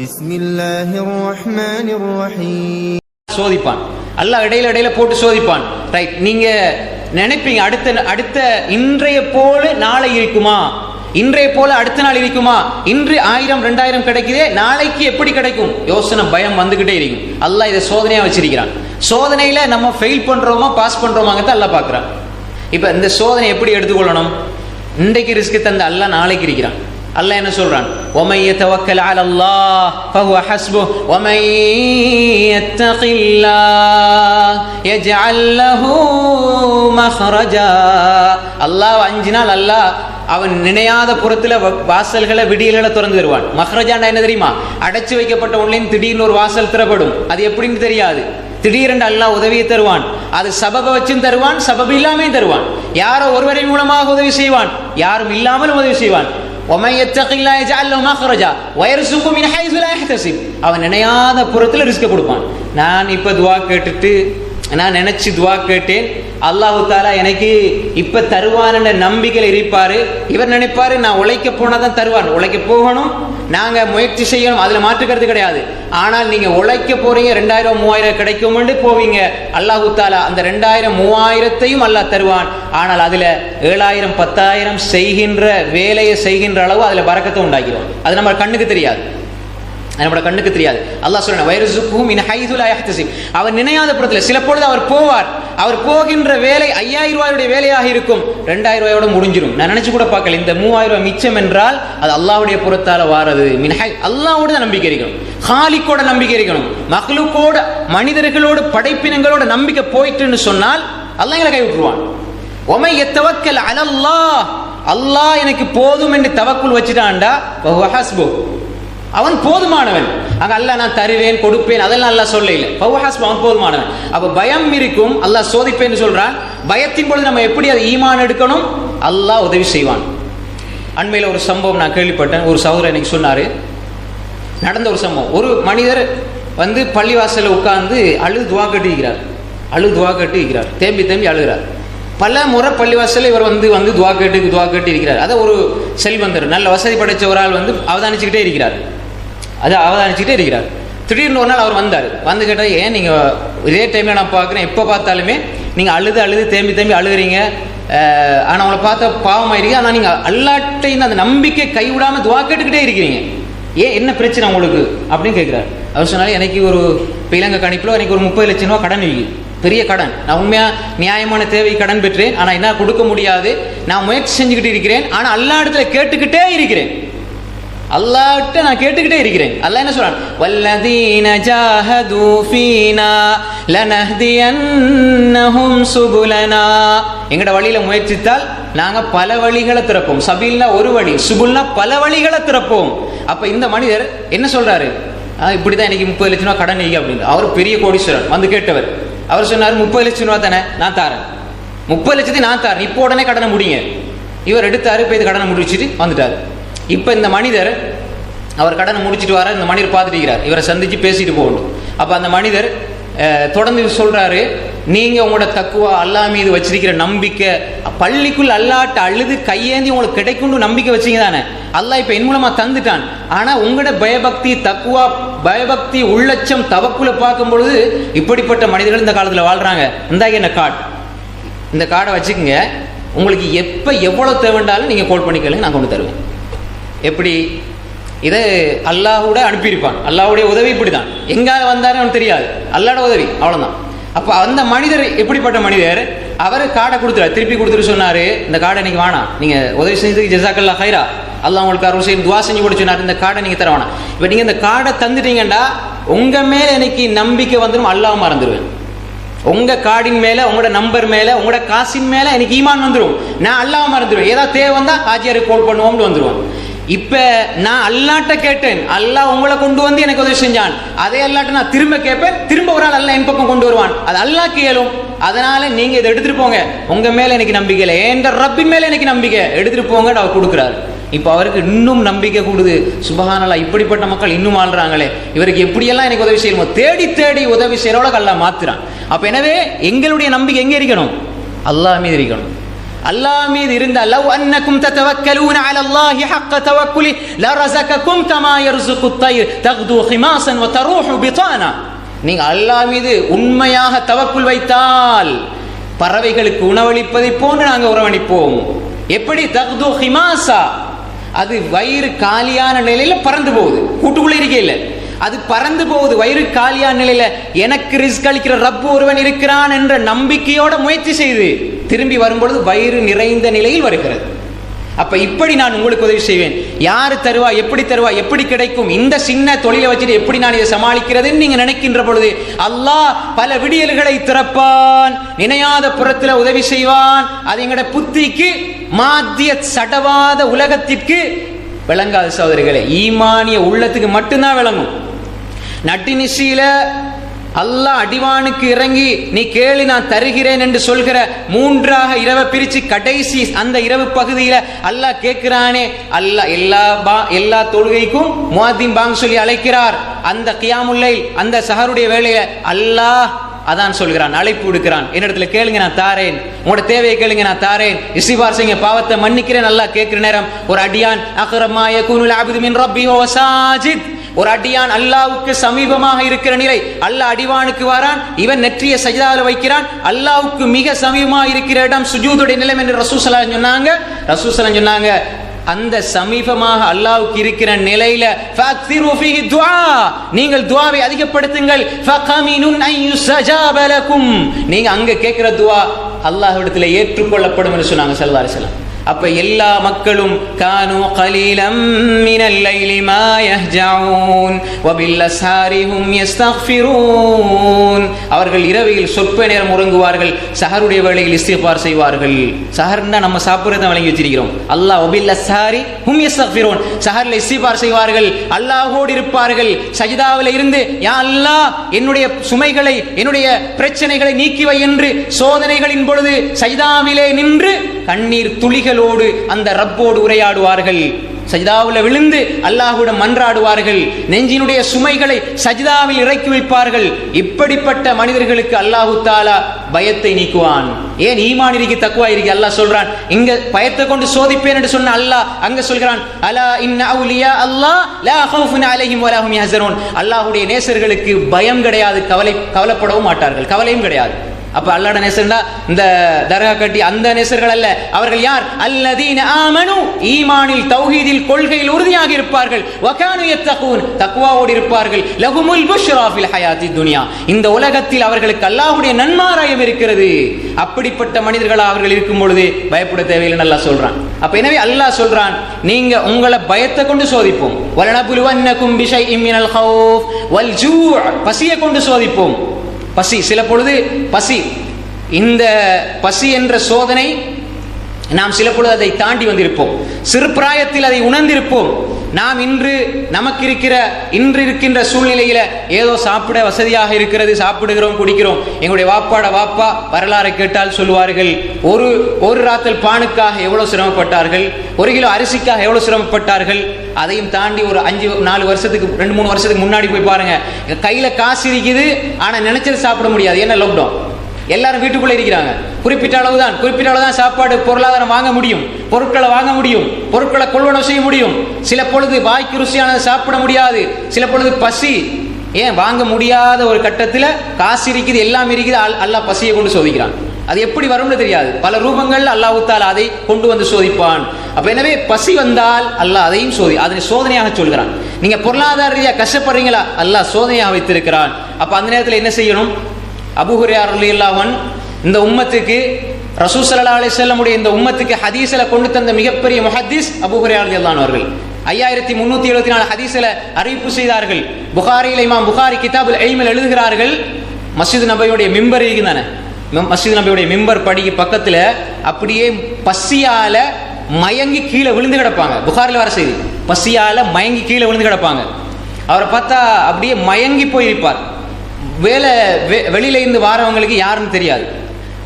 பிஸ்மில்லாஹிர் ரஹ்மானிர் ரஹீம். சோதிப்பான் அல்லாஹ், இடையில போட்டு சோதிப்பான். ரைட், நீங்க நினைப்பீங்க அடுத்த இன்றைய போல நாளை இருக்குமா, இன்றைய போல அடுத்த நாள் இருக்குமா, இன்று 1000 2000 கிடைக்குதே, நாளைக்கு எப்படி கிடைக்கும், யோசனை பயம் வந்துகிட்டே இருக்கும். அல்லாஹ் இதை சோதனையா வச்சிருக்கிறான். சோதனையில நம்ம ஃபெயில் பண்றோமா பாஸ் பண்றோமாங்கிறத அல்லாஹ் பார்க்கிறான். இப்ப இந்த சோதனை எப்படி எடுத்துக்கொள்ளணும்? இன்றைக்கு ரிஸ்க் தந்த அல்லாஹ் நாளைக்கு இருக்கிறான். அல்லாஹ் என்ன சொல்றான்? وَمَن يَتَوَكَّلْ عَلَى اللَّهِ فَهُوَ حَسْبُهُ وَمَن يَتَّقِ اللَّهَ يَجْعَل لَّهُ مَخْرَجًا. அல்லாஹ் அஞ்சினால் அல்லாஹ் அவன் நினையாத புறத்துல வாசல்களை விடியல்களை திறந்து தருவான். மஹ்ரஜாண்டா என்ன தெரியுமா? அடைச்சு வைக்கப்பட்ட ஒன்லையும் திடீர்னு ஒரு வாசல் திறப்படும். அது எப்படின்னு தெரியாது. திடீரென்று அல்லாஹ் உதவியை தருவான். அது சபப வச்சும் தருவான், சபபு இல்லாமையும் தருவான். யாரோ ஒருவரின் மூலமாக உதவி செய்வான், யாரும் இல்லாமல் உதவி செய்வான். وَمَن يَتَّقِ اللَّهَ يَجْعَل لَّهُ مَخْرَجًا وَيَرْزُقْهُ مِنْ حَيْثُ லா يَحْتَسِبُ. அவன் நினையாத புறத்துல ரிஸ்க் கொடுப்பான். நான் இப்ப துஆ கேட்டுட்டு நான் நினைச்சு துஆ கேட்டேன், அல்லாஹு தாலா எனக்கு இப்ப தருவான் நம்பிக்கையில் இருப்பாரு. இவர் நினைப்பாரு நான் உழைக்க போனாதான் தருவான், உழைக்க போகணும், நாங்க முயற்சி செய்யணும், அதுல மாற்றுக்கிறது கிடையாது. ஆனால் நீங்க உழைக்க போறீங்க, 2000 3000 கிடைக்கும் போவீங்க. அல்லாஹு தாலா அந்த 2000 3000த்தையும் அல்லாஹ் தருவான். ஆனால் அதுல 7000 10000 செய்கின்ற வேலையை செய்கின்ற அளவு அதுல பரக்கத்தை உண்டாக்கிறோம். அது நம்ம கண்ணுக்கு தெரியாது, நம்மளோட கண்ணுக்கு தெரியாது. அல்லாஹ் சொல்றான் வயர்சுக்குஹு மின் ஹைது லா யஹ்தசிப். அவர் நினையாத புறத்தில் சில பொழுது அவர் போவார், அவர் போகின்ற வேலை 5000 ரூபாயுடைய வேலையாக இருக்கும், 2000 ரூபாயோட முடிஞ்சிடும். நான் நினைச்சு கூட பார்க்கல இந்த 3000 ரூபாய் மிச்சம் என்றால் அது அல்லாஹ்வுடைய புறத்தால வாரது. மின் ஹை அல்லாஹ்வோட நம்பிக்கை இருக்கணும், காலிக்கோட நம்பிக்கை இருக்கணும். மக்லூக்கோட மனிதர்களோட படைப்பினங்களோட நம்பிக்கை போயிட்டுன்னு சொன்னால் அல்லாஹ் எங்களை கை விட்டுருவான். ஒமை யத்தவக்கல் அலல்லாஹ், அல்லாஹ் எனக்கு போதும் என்று தவக்குல் வச்சுட்டான்டா வஹுவ ஹஸ்பு, அவன் போதுமானவன். அங்க அல்லாஹ் நான் தருவேன் கொடுப்பேன் அதெல்லாம் அல்லாஹ் சொல்ல இல்லை. அவன் போதுமானவன். அப்ப பயம் இருக்கும், அல்லாஹ் சோதிப்பேன்னு சொல்றான். பயத்தின் பொழுது நம்ம எப்படி அது ஈமான் எடுக்கணும்? அல்லாஹ் உதவி செய்வான். அண்மையில் ஒரு சம்பவம் நான் கேள்விப்பட்டேன். ஒரு சகோதரர் எனக்கு சொன்னாரு, நடந்த ஒரு சம்பவம். ஒரு மனிதர் வந்து பள்ளிவாசல உட்கார்ந்து அழுது துவா கட்டி இருக்கிறார், தேம்பி அழுகிறார். பல முறை பள்ளிவாசல இவர் வந்து துவா கேட்டு இருக்கிறார். அதை ஒரு செல்வந்தர் நல்ல வசதி படைச்ச ஒரு ஆள் வந்து அவதானிச்சுக்கிட்டே இருக்கிறார். திடீர்னு ஒரு நாள் அவர் வந்து கேட்டால், ஏன் நீங்கள் இதே டைமில் நான் பார்க்குறேன், எப்போ பார்த்தாலுமே நீங்கள் அழுது தேம்பி அழுகிறீங்க, ஆனால் அவங்கள பார்த்தா பாவமாயிருக்கீங்க, ஆனால் நீங்கள் அல்லாட்டை அந்த நம்பிக்கை கைவிடாமல் துவா கேட்டுக்கிட்டே இருக்கிறீங்க, ஏன் என்ன பிரச்சனை உங்களுக்கு அப்படின்னு கேட்குறாரு. அவர் சொன்னாலும் எனக்கு ஒரு இலங்கை கணிப்பில் எனக்கு ஒரு 30 லட்சம் ரூபா கடன் இருக்கு, பெரிய கடன். நான் உண்மையாக நியாயமான தேவை கடன் பெற்றேன், ஆனால் என்ன கொடுக்க முடியாது, நான் முயற்சி செஞ்சுக்கிட்டு இருக்கிறேன், ஆனால் அல்லாஹ் இடத்துல கேட்டுக்கிட்டே இருக்கிறேன், அல்லாஹ்ட்ட நான் கேட்டுக்கிட்டே இருக்கிறேன். அல்லாஹ் என்ன சொல்றான்? வல்லதீன ஜாஹது ஃபீனா லனஹ்தியன்னஹும் சுபுலனா. எங்கட வழியில முயற்சித்தால் நாங்க பல வழிகளை திறப்போம். சபீல்னா ஒரு வழி, சுபுல்னா பல வழிகளை திறப்போம். அப்ப இந்த மனிதர் என்ன சொல்றாரு? இப்படிதான் எனக்கு 30 லட்சம் ரூபாய் கடன் இருக்கு அப்படின்னு. அவர் பெரிய கோடீஸ்வரன் வந்து கேட்டவர். அவர் சொன்னார் 30 லட்சம் ரூபாய் தானே, நான் தாரேன், 30 லட்சத்தையும் நான் தாரேன், இப்போ உடனே கடனை முடிங்க. இவர் எடுத்தாரு, போய் கடனை முடிச்சுட்டு வந்துட்டார். இப்போ இந்த மனிதர் அவர் கடனை முடிச்சுட்டு வர, இந்த மனிதர் பார்த்துட்டு இருக்கிறார், இவரை சந்திச்சு பேசிட்டு போகணும். அப்போ அந்த மனிதர் தொடர்ந்து சொல்றாரு, நீங்க உங்களோட தக்குவா அல்லாஹ் மீது வச்சிருக்கிற நம்பிக்கை, பள்ளிக்குள் அல்லாட்ட அழுது கையேந்தி உங்களுக்கு கிடைக்கும்னு நம்பிக்கை வச்சீங்க தானே, அல்லாஹ் இப்போ என் மூலமா தந்துட்டான். ஆனா உங்களோட பயபக்தி தக்குவா பயபக்தி உள்ளச்சம் தவக்குல பார்க்கும் பொழுது இப்படிப்பட்ட மனிதர்கள் இந்த காலத்துல வாழ்றாங்க. இந்த கார்டு, இந்த கார்டை வச்சுக்கோங்க, உங்களுக்கு எப்ப எவ்வளவு தேவைண்டாலும் நீங்க கோல் பண்ணிக்கலுங்க, நான் கொண்டு தருவேன். எப்படி இதை அல்லாஹோட அனுப்பியிருப்பான். அல்லாஹுடைய உதவி இப்படிதான், எங்கால வந்தாரு அவனுக்கு தெரியாது, அல்லாஹ்வோட உதவி அவ்வளவுதான். அப்ப அந்த மனிதர் எப்படிப்பட்ட மனிதர்? அவர் கார்டை கொடுத்துறாரு, திருப்பி கொடுத்துட்டு சொன்னாரு, இந்த கார்டை நீங்க வேணாம், நீங்க உதவி செஞ்சதுக்கு ஜஸாக்கல்லா ஹைரா, அல்லாஹ் உங்களுக்கு அருள் செய்து துவா செஞ்சு கூட சொன்னார், இந்த கார்டை நீங்க தர வேணாம். இப்ப நீங்க இந்த கார்டை தந்துட்டீங்கடா உங்க மேல எனக்கு நம்பிக்கை வந்துடும், அல்லாஹ் மறந்துடுவேன். உங்க கார்டின் மேல, உங்களோட நம்பர் மேல, உங்களோட காசின் மேல எனக்கு ஈமான் வந்துடும், நான் அல்லாஹ் மறந்துடுவேன். ஏதாவது தேவை வந்தா ஹாஜியாருக்கு கால் பண்ணுவோம்னு வந்துடுவான். இப்ப நான் அல்லாட்ட கேட்டேன், அல்லாஹ் உங்களை கொண்டு வந்து எனக்கு உதவி செஞ்சான், அதே அல்லாட்ட நான் திரும்ப கேட்பேன், திரும்ப ஒரு நாள் அல்லாஹ் என் பக்கம் கொண்டு வருவான், அது அல்லாஹ் கேளும். அதனால நீங்க இதை எடுத்துட்டு போங்க, உங்க மேல எனக்கு நம்பிக்கை இல்லை, என்ற ரப்பின் மேல எனக்கு நம்பிக்கை, எடுத்துட்டு போங்க அவர் கொடுக்குறாரு. இப்ப அவருக்கு இன்னும் நம்பிக்கை கூடுது. சுபஹானல்லாஹ், இப்படிப்பட்ட மக்கள் இன்னும் ஆள்றாங்களே, இவருக்கு எப்படியெல்லாம் எனக்கு உதவி செய்யணுமோ தேடி உதவி செய்யறவள அல்லாஹ் மாத்துறான். அப்ப எனவே எங்களுடைய நம்பிக்கை எங்க இருக்கணும்? அல்லாஹ் மீது இருக்கணும். அல்லாஹ் மீது இருந்த லவ் அன்னகும் ததவக்கலூன அலல்லாஹி ஹக்க தவக்குலி லரஸககும் கமா யர்ஸுகுத் தய்ர் தக்து ஹிமாஸன் வ தரூஹு பிதானா. நீங்க அல்லாஹ் மீது உண்மையாக தவக்குல் வைத்தால் பறவைகளுக்கு உணவளிப்பதை போன்று நாங்கள் உணவளிப்போம். எப்படி? தக்து ஹிமாஸா, அது வயிறு காலியான நிலையில பறந்து போகுது, கூட்டுக்குள்ள இருக்கே இல்லை, அது பறந்து போகுது வயிறு காலியான நிலையில. எனக்கு ரிஸ்க் அளிக்கிற ரப்பு ஒருவன் இருக்கிறான் என்ற நம்பிக்கையோட முயற்சி செய்து திரும்பி வரும்பொழுது வயிறு நிறைந்த நிலையில் வருகிறது. அப்ப இப்படி நான் உங்களுக்கு உதவி செய்வேன். யாரு தருவா, எப்படி தருவா, எப்படி கிடைக்கும், இந்த சின்ன தொழிலை வச்சுட்டு எப்படி நான் இதை சமாளிக்கிறதுன்னு நீங்க நினைக்கின்ற பொழுது அல்லாஹ் பல விடியல்களை திறப்பான், நினையாத புறத்துல உதவி செய்வான். அது எங்கட புத்திக்கு, மாத்திய சடவாத உலகத்திற்கு விளங்காது சகோதரிகளே. ஈமானிய உள்ளத்துக்கு மட்டும்தான் விளங்கும். நட்டினிசியில அல்லாஹ் அடிவானுக்கு இறங்கி நீ கேளு நான் தருகிறேன் என்று சொல்கிற மூன்றாக இரவை பிரிச்சு கடைசி அந்த இரவு பகுதியில அல்லாஹ் கேட்கிறானே, அல்லாஹ் எல்லா தொழுகைக்கும் முஅத்தின் பாங் சொல்லி அழைக்கிறார். அந்த கியாமுல் லைல், அந்த சஹருடைய வேளையில அல்லாஹ் அதான் சொல்கிறான், அழைப்பு விடுக்கிறான், என்னிடத்துல கேளுங்க நான் தாரேன், உங்களோட தேவையை கேளுங்க நான் தாரேன், இஸ்திக்பார் செய்யுங்க பாவத்தை மன்னிக்கிறேன் அல்லாஹ் கேட்கிற நேரம் ஒரு அடியான் அக்ரமா யகுனுல் அப்து மின் ரப்பிஹி வ சாஜித், ஒரு அடியான் அல்லாஹ்வுக்கு சமீபமாக இருக்கிற நிலை. அல்லாஹ் அடிவானுக்கு வரான், இவன் நெற்றிய சஜ்தாவில் வைக்கிறான், அல்லாஹ்வுக்கு மிக சமீபமாக இருக்கிற இடம் சுஜூதுடைய நிலம் என்று ரசூல் ஸல்லல்லாஹு அலைஹி வஸல்லம் சொன்னாங்க. அந்த சமீபமாக அல்லாஹ்வுக்கு இருக்கிற நிலையில ஃபக்திரு ஃபீஹி துஆ, நீங்கள் துஆவை அதிகப்படுத்துங்கள். ஃபகமினுன் அன் யுஸ்ஜாப லகும், நீங்க அங்க கேட்கிற துஆ அல்லாஹ்விடத்தில் ஏற்றுக்கொள்ளப்படும் என்று சொன்னாங்க ஸல்லல்லாஹு அலைஹி வஸல்லம். அப்ப எல்லா மக்களும் கானு கலீலம் மினல் லைலி மா யஹ்ஜஊன் வ பில் அஸ்ஹாரி ஹும் யஸ்தக்ஃபிரூன், அவர்கள் இரவில் சொற்ப நேரம் உறங்குவார்கள், சஹருடைய வேளையில் இஸ்திக்பார் செய்வார்கள். சஹர்னா நம்ம சாப்பிடுறத வழங்கி வச்சிருக்கிறோம். அல்லாஹ் வ பில் அஸ்ஹாரி ஹும் யஸ்தக்ஃபிரூன், சஹர்ல இஸ்திக்பார் செய்வார்கள், அல்லாஹ்வோடு இருப்பார்கள். சஜ்தாவில் இருந்து யா அல்லாஹ் என்னுடைய சுமைகளை, என்னுடைய பிரச்சனைகளை நீக்கி வை என்று சோதனைகளின் பொழுது சஜ்தாவிலே நின்று கண்ணீர் துளிகளோடு அந்த ரப்போடு உரையாடுவார்கள். சஜ்தாவில் விழுந்து அல்லாஹ்விடம் மன்றாடுவார்கள், நெஞ்சினுடைய சுமைகளை சஜ்தாவில் இறக்கி வைப்பார்கள். இப்படிப்பட்ட மனிதர்களுக்கு அல்லாஹு தஆலா பயத்தை நீக்குவான். ஏன்? ஈமான் இருக்கு, தக்வா இருக்கு. அல்லாஹ் சொல்றான், இங்க பயத்தை கொண்டு சோதிப்பேன் என்று சொன்ன அல்லாஹ் அங்க சொல்கிறான், அலா இன்ன அவுலியா அல்லாஹ் லா ஹவுஃபுன் அலைஹிம் வலா ஹும் யஹ்ஸனூன், அல்லாஹ்வுடைய நேசர்களுக்கு பயம் கிடையாது, கவலைப்படவும் மாட்டார்கள், கவலையும் கிடையாது. அப்ப அல்லாஹ்வுடைய நேசர்களா இந்த தர்கா கட்டி அந்த நேசர்கள் அல்ல. அவர்கள் யார்? அல்லதீன ஆமனு, ஈமானில் தௌஹீதில் கொள்கையில் உறுதியாக இருப்பார்கள். வகானு யத்தகூன், தக்வாவோடு இருப்பார்கள். லஹுமுல் புஷ்ரா ஃபில் ஹயாத்தி துன்யா, இந்த உலகத்தில் அவர்களுக்கு அல்லாஹ்வுடைய நன்மாராயம் இருக்கிறது. அப்படிப்பட்ட மனிதர்களா அவர்கள் இருக்கும் பொழுது பயப்பட தேவையில்லை அல்லாஹ் சொல்றான். அப்ப எனவே அல்லாஹ் சொல்றான், நீங்க உங்களை பயத்தை கொண்டு சோதிப்போம். வலனபுலுவன்னகும் பிஷைஇம் மினல் ஹௌஃப் வல் ஜூ, பசியை கொண்டு சோதிப்போம். பசி, சில பொழுது பசி, இந்த பசி என்ற சோதனை நாம் சில பொழுது அதை தாண்டி வந்திருப்போம், சிறு பிராயத்தில் அதை உணர்ந்திருப்போம். நாம் இன்று இருக்கின்ற சூழ்நிலையில ஏதோ சாப்பிட வசதியாக இருக்கிறது, சாப்பிடுகிறோம், குடிக்கிறோம். எங்களுடைய வாப்பா வரலாறை கேட்டால் சொல்லுவார்கள், ஒரு ராத்தல் பானுக்காக எவ்வளவு சிரமப்பட்டார்கள், 1 கிலோ அரிசிக்காக எவ்வளவு சிரமப்பட்டார்கள். அதையும் தாண்டி ஒரு 2-3 வருஷத்துக்கு முன்னாடி போய் பாருங்க, கையில காசு இருக்குது ஆனா நினைச்சது சாப்பிட முடியாது. என்ன? லாக்டவுன், எல்லாரும் வீட்டுக்குள்ள இருக்கிறாங்க. குறிப்பிட்ட அளவுதான் சாப்பாடு பொருளாதாரம் வாங்க முடியும், பொருட்களை வாங்க முடியும், பொருட்களை கொள்வனவு செய்ய முடியும். சில பொழுது வாய்க்கு ருசியானதை சாப்பிட முடியாது, சில பொழுது பசி, ஏன் வாங்க முடியாத ஒரு கட்டத்தில் காசு இருக்குது, எல்லாம் இருக்குது, அல்லாஹ் பசியை கொண்டு சோதிக்கிறான். அது எப்படி வரும்னு தெரியாது, பல ரூபங்கள் அல்லாஹ் தஆலா அதை கொண்டு வந்து சோதிப்பான். அப்ப எனவே பசி வந்தால் அல்லாஹ் அதையும் அதனை சோதனையாக சொல்கிறான். நீங்க பொருளாதார ரீதியாக கஷ்டப்படுறீங்களா, அல்லாஹ் சோதனையாக வைத்திருக்கிறான். அப்ப அந்த நேரத்தில் என்ன செய்யணும்? அபூ ஹுரைரா ரலியல்லாஹு அன்ஹு இந்த உம்மத்துக்கு, ரசூல் ஸல்லல்லாஹு அலைஹி வஸல்லம் உடைய இந்த உம்மத்துக்கு ஹதீஸ்ல கொண்டு தந்த மிகப்பெரிய முஹத்திஸ் அபூ ஹுரைரா ரலியல்லாஹு அன்ஹு அவர்கள் 5374 ஹதீஸ்ல அறிவிப்பு செய்தார்கள். புகாரியில இமாம் புகாரி கிதாபுல் இல்மில் எழுதுகிறார்கள், மஸ்ஜித் நபவியுடைய மிம்பர் இருக்குதானே, மஸ்ஜித் நபவியுடைய மிம்பர் படிக்கு பக்கத்துல அப்படியே பசியால மயங்கி கீழே விழுந்து கிடப்பாங்க. புகாரில் வர செய்தி, பசியால மயங்கி கீழே விழுந்து கிடப்பாங்க. அவரை பார்த்தா அப்படியே மயங்கி போயிருப்பார். வெளியில இருந்து வாரவங்களுக்கு யாருன்னு தெரியாது.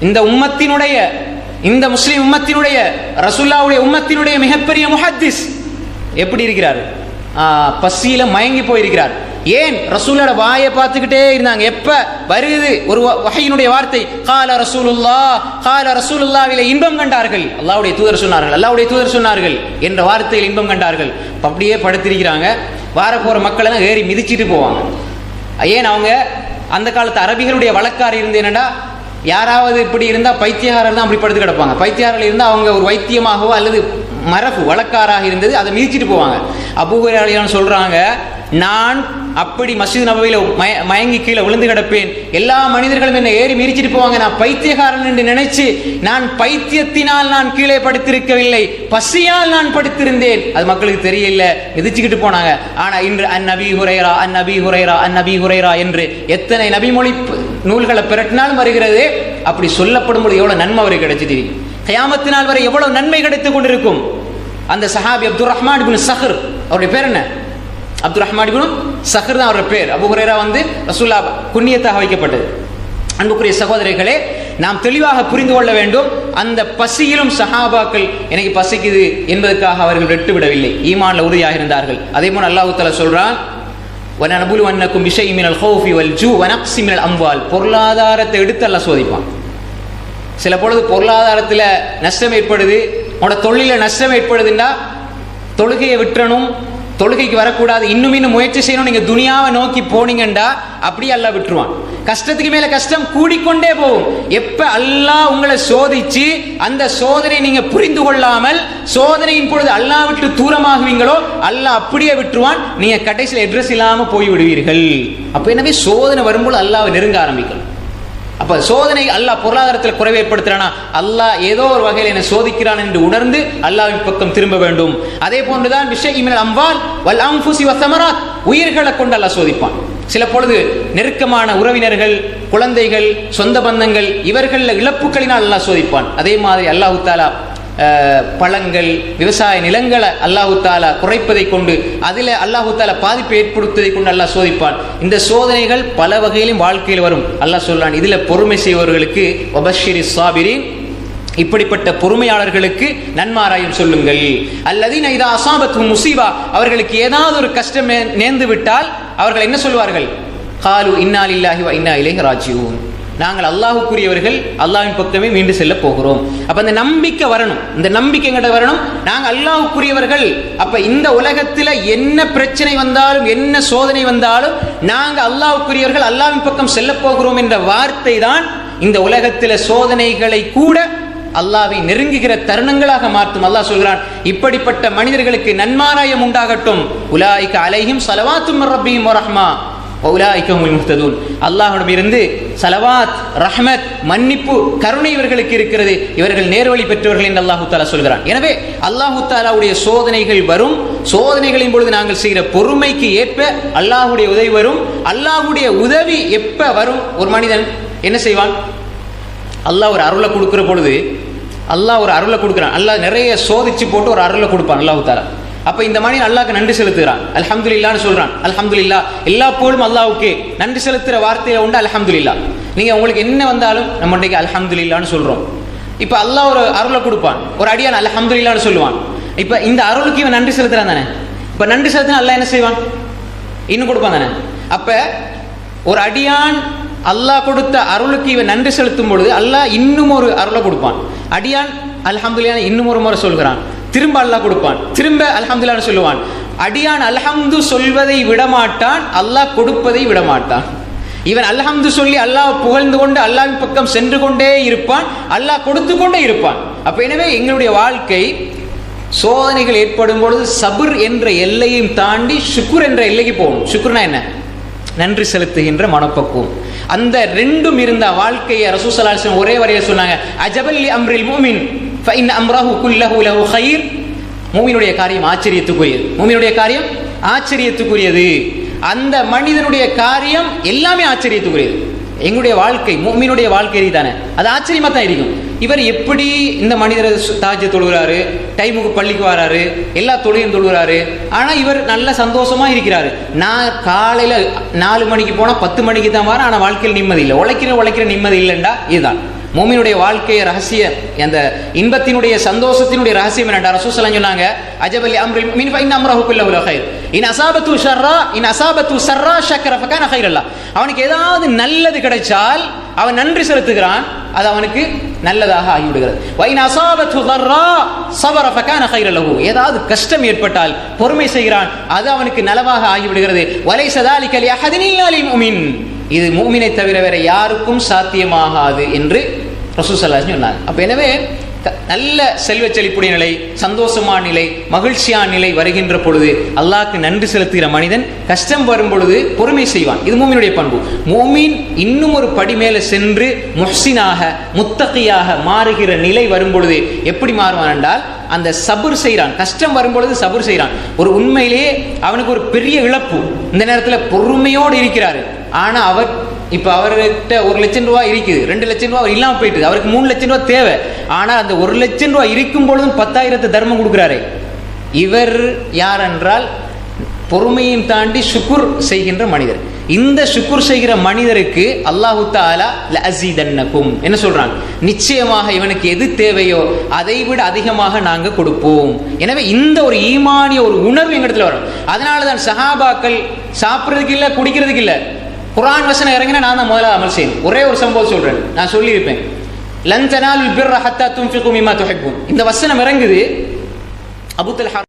இந்த உம்மத்தினுடைய, இந்த முஸ்லிம் உம்மத்தினுடைய, ரசூலுல்லாஹ்வுடைய உம்மத்தினுடைய மிகப்பெரிய முஹத்திஸ் எப்படி இருக்கிறார்? பசியில மயங்கி போயிருக்கிறார். ஏன்? ரசூலோட வாயை பார்த்துக்கிட்டே இருந்தாங்க. எப்ப வருது ஒரு வஹீனுடைய வார்த்தை, கால ரசூலுல்லாஹ்விலே இன்பம் கண்டார்கள். அல்லாஹ்வுடைய தூதர் சொன்னார்கள் என்ற வார்த்தையில் இன்பம் கண்டார்கள். அப்படியே படுத்திருக்கிறாங்க. வார போற மக்கள் எல்லாம் ஏறி மிதிச்சிட்டு போவாங்க. ஏன்? அவங்க அந்த காலத்து அரபிகளுடைய வழக்காறு இருந்து என்னடா, யாராவது இப்படி இருந்தா பைத்தியகாரர் தான் அப்படி படுத்து கிடப்பாங்க. பைத்தியகாரர்கள் இருந்தால் அவங்க ஒரு வைத்தியமாகவோ அல்லது மரபு வழக்காராக இருந்தது, அதை மிதிச்சிட்டு போவாங்க. அபூ ஹுரைரா சொல்றாங்க, நான் அப்படி மஸ்ஜித் நபவியில மயங்கி கீழே விழுந்து கிடப்பேன். எல்லா மனிதர்களும் என்னை ஏறி மிதிச்சிட்டு போவாங்க. நான் பைத்தியகாரன் என்று நினைச்சு, நான் பைத்தியத்தினால் நான் கீழே படுத்திருக்கவில்லை, பசியால் நான் படுத்திருந்தேன். அது மக்களுக்கு தெரியல, மிதிச்சுக்கிட்டு போனாங்க. ஆனா இன்று அந்நபி ஹுரைரா என்று எத்தனை நபிமொழி நூல்களை பிரட்டினாலும் வருகிறது. அப்படி சொல்லப்படும் பொழுது எவ்வளவு நன்மை அவருக்கு கிடைச்சிட்டு, கியாமத் நாள் வரை எவ்வளவு நன்மை கிடைத்துக் கொண்டிருக்கும். அந்த சஹாபி அப்துர் ரஹ்மான் இப்னு ஸஹர், அவருடைய பேர் என்ன? அப்துர் ரஹ்மான் இப்னு ஸஹர் தான் அவருடைய பேர். அபூ ஹுரைரா ரசூலுல்லாஹ் குன்னியத்தாக வைக்கப்பட்டது. அன்புக்குரிய சகோதரர்களே, நாம் தெளிவாக புரிந்து கொள்ள வேண்டும். அந்த பசியிலும் சஹாபாக்கள் எனக்கு பசிக்குது என்பதற்காக அவர்கள் விட்டுவிடவில்லை, ஈமான்ல உறுதியாக இருந்தார்கள். அதே போல அல்லாஹ் தஆலா சொல்றான், வனபுலுவன்னக்கும் பிஷைஇன் மினல் ஹௌஃபி வல் ஜூ வனக்ஸி மினல் அம்வால். பொருளாதாரத்தை எடுத்து அல்லாஹ் சோதிப்பான். சில பொழுது பொருளாதாரத்தில் நஷ்டம் ஏற்படுது, உங்களோட தொழில நஷ்டம் ஏற்படுதுன்னா தொழுகையை விட்டுறணும், தொழுகைக்கு வரக்கூடாது, இன்னும் முயற்சி செய்யணும். நீங்க துனியாவை நோக்கி போனீங்கண்டா அப்படியே அல்லாஹ் விட்டுருவான். கஷ்டத்துக்கு மேல கஷ்டம் கூடிக்கொண்டே போகும். எப்ப அல்லாஹ் உங்களை சோதிச்சு அந்த சோதனை நீங்க புரிந்து கொள்ளாமல் சோதனையின் பொழுது அல்லாஹ் விட்டு தூரமாகுவீங்களோ, அல்லாஹ் அப்படியே விட்டுருவான். நீங்க கடைசியில் அட்ரஸ் இல்லாம போய் விடுவீர்கள். அப்ப எனவே சோதனை வரும்போது அல்லாஹ்வை நெருங்க ஆரம்பிக்கணும். அப்ப சோதனை அல்லாஹ் பொருளாதாரத்தில் குறைவை ஏற்படுத்துறானா, அல்லாஹ் ஏதோ ஒரு வகையில் என்னை சோதிக்கிறான் என்று உணர்ந்து அல்லாஹ்வின் பக்கம் திரும்ப வேண்டும். அதே போன்றுதான் பிஷைஇன் மினல் அம்வால் வல் அன்ஃபுஸி வஸ்ஸமராத், உயிர்களை கொண்டு அல்லாஹ் சோதிப்பான். சில பொழுது நெருக்கமான உறவினர்கள், குழந்தைகள், சொந்த பந்தங்கள், இவர்கள் இழப்புகளினால் அல்லாஹ் சோதிப்பான். அதே மாதிரி அல்லாஹ் தஆலா பழங்கள், விவசாய நிலங்களை அல்லாஹு தாலா குறைப்பதை கொண்டு, அதில் அல்லாஹு தாலா பாதிப்பை ஏற்படுத்துவதை கொண்டு அல்லாஹ் சோதிப்பான். இந்த சோதனைகள் பல வகையிலும் வாழ்க்கையில் வரும். அல்லாஹ் சொல்றான், இதுல பொறுமை செய்வர்களுக்கு வபஷ்ஷிரி ஸாபிரீன், இப்படிப்பட்ட பொறுமையாளர்களுக்கு நன்மாராயம் சொல்லுங்கள். அல்லதீன இதா அஸாபத்துஹும் முஸீபா, அவர்களுக்கு ஏதாவது ஒரு கஷ்டம் நேர்ந்து விட்டால் அவர்கள் என்ன சொல்வார்கள்? காலு இன்னா லில்லாஹி வ இன்னா இலைஹி ராஜிஊன், நாங்கள் அல்லாஹ்வுக்குரியவர்கள், அல்லாஹ்வின் பக்கமே மீண்டு செல்ல போகிறோம். அப்ப அந்த நம்பிக்கை வரணும். இந்த நம்பிக்கை எங்கிட்ட வரணும், நாங்கள் அல்லாஹ்வுக்குரியவர்கள். அப்ப இந்த உலகத்துல என்ன பிரச்சனை வந்தாலும், என்ன சோதனை வந்தாலும், நாங்கள் அல்லாஹ்வுக்குரியவர்கள், அல்லாஹ்வின் பக்கம் செல்ல போகிறோம் என்ற வார்த்தை தான் இந்த உலகத்துல சோதனைகளை கூட அல்லாஹ்வை நெருங்குகிற தருணங்களாக மாற்றும். அல்லாஹ் சொல்கிறான், இப்படிப்பட்ட மனிதர்களுக்கு நன்மாராயம் உண்டாகட்டும். உலாயிக அலைஹிம் ஸலவாத்தும் மிர் ரப்பிஹிம் வ ரஹ்மா அல்லாஹ்விடமிருந்து சலவாத், ரஹ்மத், மன்னிப்பு, கருணை இவர்களுக்கு இருக்கிறது, இவர்கள் நேர்வழி பெற்றவர்கள் என்று அல்லாஹு தாலா சொல்கிறான். எனவே அல்லாஹு தாலாவுடைய சோதனைகள் வரும். சோதனைகளின் பொழுது நாங்கள் செய்கிற பொறுமைக்கு ஏற்ப அல்லாஹுடைய உதவி வரும். அல்லாஹுடைய உதவி எப்ப வரும்? ஒரு மனிதன் என்ன செய்வான்? அல்லாஹ் ஒரு அருளை கொடுக்கிற பொழுது, அல்லாஹ் ஒரு அருளை கொடுக்கிறான், அல்லாஹ் நிறைய சோதிச்சு போட்டு ஒரு அருளை கொடுப்பான் அல்லாஹு தாலா. அப்ப இந்த மனிதன் அல்லாஹ்க்கு நன்றி செலுத்துகிறான், அல்ஹம்துலில்லாஹ்னு சொல்றான். அல்ஹம்துலில்லாஹ், எல்லா புகழும் அல்லாஹ்வுக்கு. நன்றி செலுத்துற வார்த்தையில உண்டு அல்ஹம்துலில்லாஹ். நீங்க உங்களுக்கு என்ன வந்தாலும் நம்ம இன்றைக்கு அல்ஹம்துலில்லாஹ்னு சொல்றோம். இப்ப அல்லாஹ் ஒரு அருளை கொடுப்பான், ஒரு அடியான் அல்ஹம்துலில்லாஹ்னு சொல்லுவான். இப்ப இந்த அருளுக்கு இவன் நன்றி செலுத்துறான் தானே. இப்ப நன்றி செலுத்தினா அல்லாஹ் என்ன செய்வான்? இன்னும் கொடுப்பான் தானே. அப்ப ஒரு அடியான் அல்லாஹ் கொடுத்த அருளுக்கு இவன் நன்றி செலுத்தும் பொழுது அல்லாஹ் இன்னும் ஒரு அருளை கொடுப்பான். அடியான் அல்ஹம்துலில்லாஹ் இன்னும் ஒரு முறை சொல்கிறான், திரும்ப அல்லாஹ் கொடுப்பான், திரும்ப அல்ஹம்துலில்லாஹ் சொல்லுவான். அடியான் அல்ஹம்து சொல்வதை விடமாட்டான், அல்லாஹ் கொடுப்பதை விடமாட்டான். இவன் அல்ஹம்து சொல்லி அல்லாஹ் புகழ்ந்து கொண்டு அல்லாஹ்வின் பக்கம் சென்று கொண்டே இருப்பான், அல்லாஹ் கொடுத்து கொண்டே இருப்பான். அப்ப எனவே எங்களுடைய வாழ்க்கை சோதனைகள் ஏற்படும் பொழுது சபுர் என்ற எல்லையும் தாண்டி ஷுக்குர் என்ற எல்லைக்கு போகும். ஷுக்குர்னா என்ன? நன்றி செலுத்துகின்ற மனப்பக்குவம். அந்த ரெண்டும் இருந்த வாழ்க்கையை ரசூல் ஸல்லல்லாஹு அலைஹி வஸல்லம் ஒரே வரியில் சொன்னாங்க, அஜபல் லி அம்ரில் முஃமின் ஃபஇன் அம்ரஹு குல்லஹு லஹு கைர். மூமினுடைய காரியம் ஆச்சரியத்துக்குரியது, மூமினுடைய காரியம் ஆச்சரியத்துக்குரியது. அந்த மனிதனுடைய காரியம் எல்லாமே ஆச்சரியத்துக்குரியது. எங்களுடைய வாழ்க்கை, மூமினுடைய வாழ்க்கை தானே, அது ஆச்சரியமா தான் இருக்கும். இவர் எப்படி இந்த மனிதர் தாஜ்ஜ தொழுகிறாரு, டைமுக்கு பள்ளிக்கு வராரு, எல்லா தொழிலும் தொழுகிறாரு, ஆனா இவர் நல்ல சந்தோஷமா இருக்கிறாரு. நான் காலையில 4 மணிக்கு போனா 10 மணிக்கு தான் வரேன், ஆனா வாழ்க்கையில் நிம்மதி இல்லை. உழைக்கிற நிம்மதி இல்லைண்டா இதுதான் மூமினுடைய வாழ்க்கைய ரகசியம். அந்த இன்பத்தினுடைய சந்தோஷத்தினுடைய ரகசியம் என்னடா? ரசூல் ஸல்லல்லாஹு அலைஹி வஸல்லம் சொன்னாங்க, அஜபல் அம்ரில் முஃமின் ஃபஇன் அம்ரஹு குல்லஹு கைர். இன் அசாபத்து சர்ரா ஷக்கர ஃபகான கைரல்லா. அவனுக்கு ஏதாவது நல்லது கிடைச்சால் அவன் நன்றி செலுத்துகிறான், அது அவனுக்கு நல்லதாக ஆகிவிடுகிறது. வைன் அசாபத்து தர்ரா ஸபர ஃபகான கைரல்லஹு. ஏதாவது கஷ்டம் ஏற்பட்டால் பொறுமை செய்கிறான், அது அவனுக்கு நலவாக ஆகிவிடுகிறது. வலைஸ ஸாலிக லிஅஹதின் இல்லா லில் முஃமின். இது முஃமினை தவிர வேற யாருக்கும் சாத்தியமாகாது என்று ரசூல் ஸல்லல்லாஹு அலைஹி வஸல்லம் சொன்னார். அப்ப எனவே நல்ல செல்வ செழிப்புடைய நிலை, சந்தோஷமான நிலை, மகிழ்ச்சியான நிலை வருகின்ற பொழுது அல்லாஹ்க்கு நன்றி செலுத்துகிற மனிதன் கஷ்டம் வரும் பொழுது பொறுமை செய்வான். இது மூமினுடைய பண்பு. மூமின் இன்னும் ஒரு படி மேலே சென்று முஹ்சினாக முத்தகியாக மாறுகிற நிலை வரும் பொழுது எப்படி மாறுவான் என்றால், அந்த சபுர் செய்கிறான், கஷ்டம் வரும் பொழுது சபுர் செய்கிறான். ஒரு உண்மையிலேயே அவனுக்கு ஒரு பெரிய இழப்பு, இந்த நேரத்தில் பொறுமையோடு இருக்கிறாரு. ஆனால் இப்போ அவர்கிட்ட 1 லட்சம் ரூபாய் இருக்குது, 2 லட்சம் ரூபாய் இல்லாமல் போயிட்டு, அவருக்கு 3 லட்சம் ரூபாய் தேவை. ஆனால் அந்த 1 லட்சம் ரூபாய் இருக்கும் பொழுதும் 10,000 தர்மம் கொடுக்குறாரு. இவர் யார் என்றால் பொறுமையும் தாண்டி சுக்குர் செய்கின்ற மனிதர். இந்த சுக்குர் செய்கிற மனிதருக்கு அல்லாஹு தஆலா லஅஸீதன்னகும் என்ன சொல்றான், நிச்சயமாக இவனுக்கு எது தேவையோ அதை விட அதிகமாக நாங்கள் கொடுப்போம். எனவே இந்த ஒரு ஈமானிய ஒரு உணர்வு எங்களிடத்துல வரும். அதனால தான் சஹாபாக்கள் சாப்பிட்றதுக்கு இல்லை, குடிக்கிறதுக்கு இல்லை, குர்ஆன் வசனம் இறங்கினா நான் தான் முதல்ல அமல் செய்யணும். ஒரே ஒரு சம்பவம் சொல்றேன், நான் சொல்லியிருப்பேன். லன் தனாலுல் பிர்ர ஹத்தா துன்ஃபிகு மிம்மா துஹிப்பூன். இந்த வசனம் இறங்குது, அபூ தல்ஹா